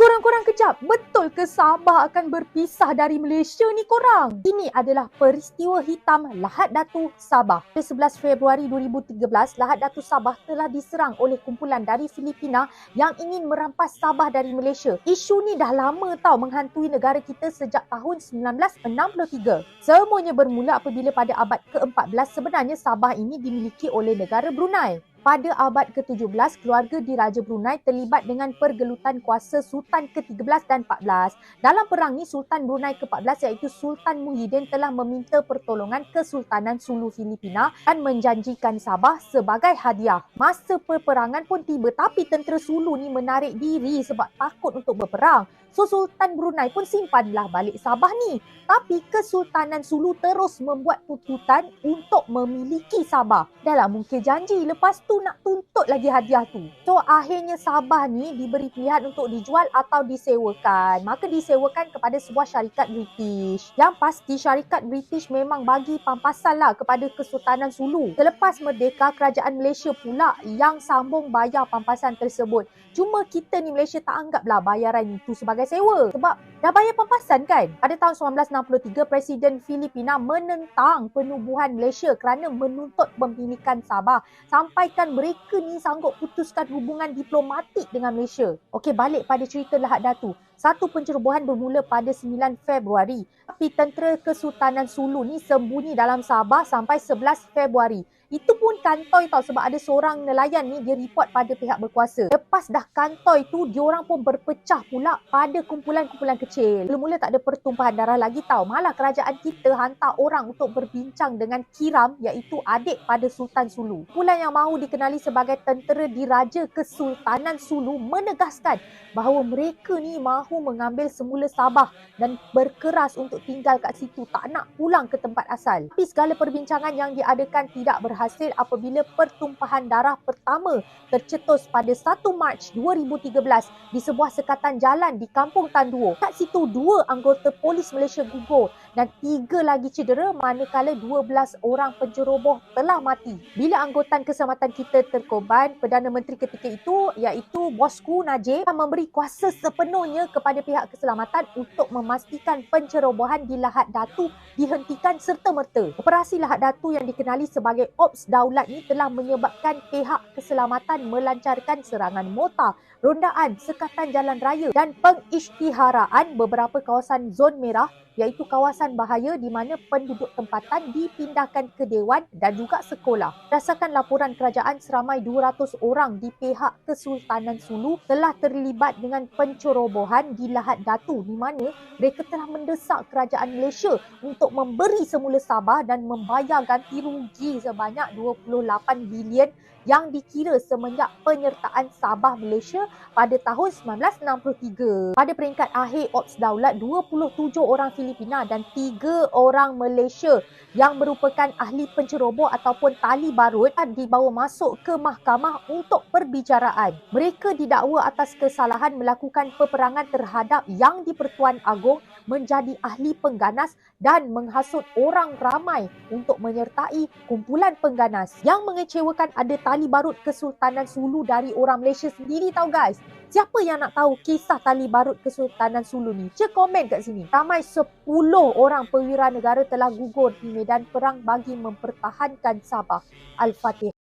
Korang-korang kejap, betul ke Sabah akan berpisah dari Malaysia ni korang? Ini adalah peristiwa hitam Lahad Datu Sabah. Pada 11 Februari 2013, Lahad Datu Sabah telah diserang oleh kumpulan dari Filipina yang ingin merampas Sabah dari Malaysia. Isu ni dah lama tau menghantui negara kita sejak tahun 1963. Semuanya bermula apabila pada abad ke-14 sebenarnya Sabah ini dimiliki oleh negara Brunei. Pada abad ke-17, keluarga diraja Brunei terlibat dengan pergelutan kuasa Sultan ke-13 dan 14. Dalam perang ni, Sultan Brunei ke-14 iaitu Sultan Muhyiddin telah meminta pertolongan Kesultanan Sulu Filipina dan menjanjikan Sabah sebagai hadiah. Masa peperangan pun tiba tapi tentera Sulu ni menarik diri sebab takut untuk berperang. So Sultan Brunei pun simpanlah balik Sabah ni. Tapi Kesultanan Sulu terus membuat tuntutan untuk memiliki Sabah. Dah lah mungkin janji, lepas tu nak tuntut lagi hadiah tu. So akhirnya Sabah ni diberi pilihan untuk dijual atau disewakan. Maka disewakan kepada sebuah syarikat British. Yang pasti syarikat British memang bagi pampasan lah kepada Kesultanan Sulu. Selepas merdeka, kerajaan Malaysia pula yang sambung bayar pampasan tersebut. Cuma kita ni Malaysia tak anggaplah bayaran itu sebagai sewa. Sebab dah bayar pampasan kan? Pada tahun 1963, Presiden Filipina menentang penubuhan Malaysia kerana menuntut pemilikan Sabah. Sampaikan mereka ni sanggup putuskan hubungan diplomatik dengan Malaysia. Okey, balik pada cerita Lahad Datu. Satu pencerobohan bermula pada 9 Februari. Tapi tentera Kesultanan Sulu ni sembunyi dalam Sabah sampai 11 Februari. Itu pun kantoi tau sebab ada seorang nelayan ni dia report pada pihak berkuasa. Lepas dah kantoi tu, diorang pun berpecah pula pada kumpulan-kumpulan kecil. Mula-mula tak ada pertumpahan darah lagi tau. Malah kerajaan kita hantar orang untuk berbincang dengan Kiram iaitu adik pada Sultan Sulu. Kumpulan yang mahu dikenali sebagai tentera diraja Kesultanan Sulu menegaskan bahawa mereka ni mahu mengambil semula Sabah dan berkeras untuk tinggal kat situ, tak nak pulang ke tempat asal. Tapi segala perbincangan yang diadakan tidak berhasil apabila pertumpahan darah pertama tercetus pada 1 Mac 2013 di sebuah sekatan jalan di Kampung Tanduo. Kat situ 2 anggota polis Malaysia gugur dan 3 lagi cedera manakala 12 orang penceroboh telah mati. Bila angkutan keselamatan kita terkorban, Perdana Menteri ketika itu iaitu bosku Najib memberi kuasa sepenuhnya kepada pihak keselamatan untuk memastikan pencerobohan di Lahad Datu dihentikan serta-merta. Operasi Lahad Datu yang dikenali sebagai Ops Daulat ni telah menyebabkan pihak keselamatan melancarkan serangan mortar, rondaan, sekatan jalan raya dan pengisytiharaan beberapa kawasan zon merah iaitu kawasan bahaya di mana penduduk tempatan dipindahkan ke dewan dan juga sekolah. Berdasarkan laporan kerajaan, seramai 200 orang di pihak Kesultanan Sulu telah terlibat dengan pencerobohan di Lahad Datu di mana mereka telah mendesak kerajaan Malaysia untuk memberi semula Sabah dan membayar ganti rugi sebanyak 28 bilion yang dikira semenjak penyertaan Sabah Malaysia pada tahun 1963. Pada peringkat akhir Ops Daulat, 27 orang Filipina dan 3 orang Malaysia yang merupakan ahli penceroboh ataupun tali barut dibawa masuk ke mahkamah untuk perbicaraan. Mereka didakwa atas kesalahan melakukan peperangan terhadap Yang di-Pertuan Agong menjadi ahli pengganas dan menghasut orang ramai untuk menyertai kumpulan pengganas. Yang mengecewakan, ada tali barut Kesultanan Sulu dari orang Malaysia sendiri tau guys. Siapa yang nak tahu kisah tali barut Kesultanan Sulu ni? Cek komen kat sini. Ramai 10 orang perwira negara telah gugur di medan perang bagi mempertahankan Sabah. Al-Fatihah.